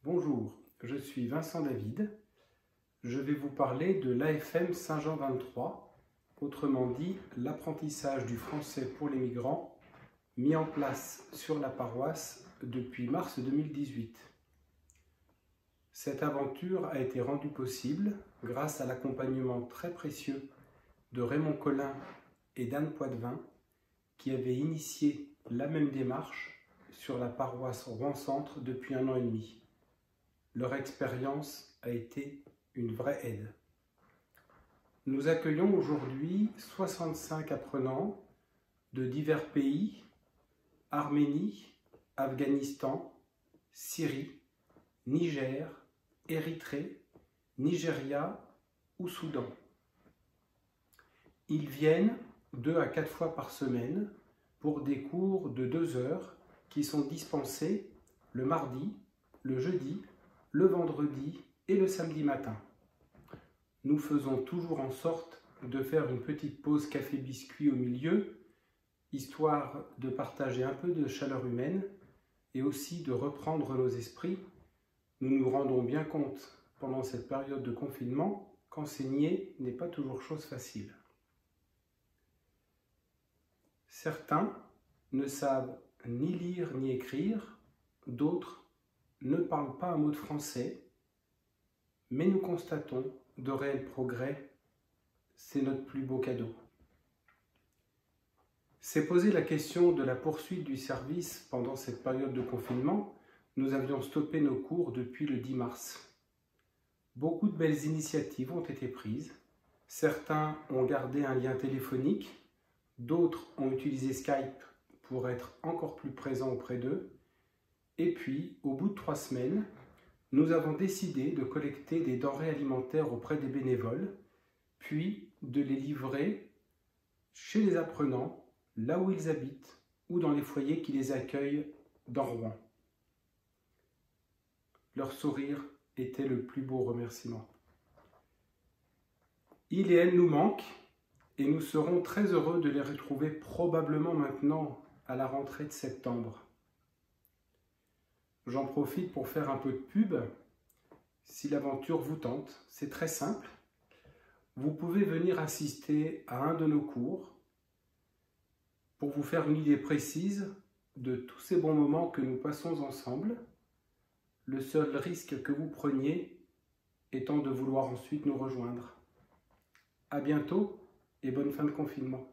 Bonjour, je suis Vincent David. Je vais vous parler de l'AFM Saint-Jean 23, autrement dit l'apprentissage du français pour les migrants, mis en place sur la paroisse depuis mars 2018. Cette aventure a été rendue possible grâce à l'accompagnement très précieux de Raymond Collin et d'Anne Poitvin, qui avaient initié la même démarche sur la paroisse Rouen-Centre depuis 1 an et demi. Leur expérience a été une vraie aide. Nous accueillons aujourd'hui 65 apprenants de divers pays: Arménie, Afghanistan, Syrie, Niger, Érythrée, Nigeria ou Soudan. Ils viennent 2 à 4 fois par semaine pour des cours de 2 heures qui sont dispensés le mardi, le jeudi, le vendredi et le samedi matin. Nous faisons toujours en sorte de faire une petite pause café-biscuit au milieu, histoire de partager un peu de chaleur humaine et aussi de reprendre nos esprits. Nous nous rendons bien compte pendant cette période de confinement qu'enseigner n'est pas toujours chose facile. Certains ne savent ni lire ni écrire, d'autres ne parlent pas un mot de français, mais nous constatons de réels progrès. C'est notre plus beau cadeau. C'est poser la question de la poursuite du service pendant cette période de confinement. Nous avions stoppé nos cours depuis le 10 mars. Beaucoup de belles initiatives ont été prises. Certains ont gardé un lien téléphonique, d'autres ont utilisé Skype pour être encore plus présents auprès d'eux. Et puis, au bout de 3 semaines, nous avons décidé de collecter des denrées alimentaires auprès des bénévoles, puis de les livrer chez les apprenants, là où ils habitent, ou dans les foyers qui les accueillent dans Rouen. Leur sourire était le plus beau remerciement. Ils et elles nous manquent, et nous serons très heureux de les retrouver probablement maintenant à la rentrée de septembre. J'en profite pour faire un peu de pub. Si l'aventure vous tente, c'est très simple. Vous pouvez venir assister à un de nos cours pour vous faire une idée précise de tous ces bons moments que nous passons ensemble. Le seul risque que vous preniez étant de vouloir ensuite nous rejoindre. À bientôt et bonne fin de confinement.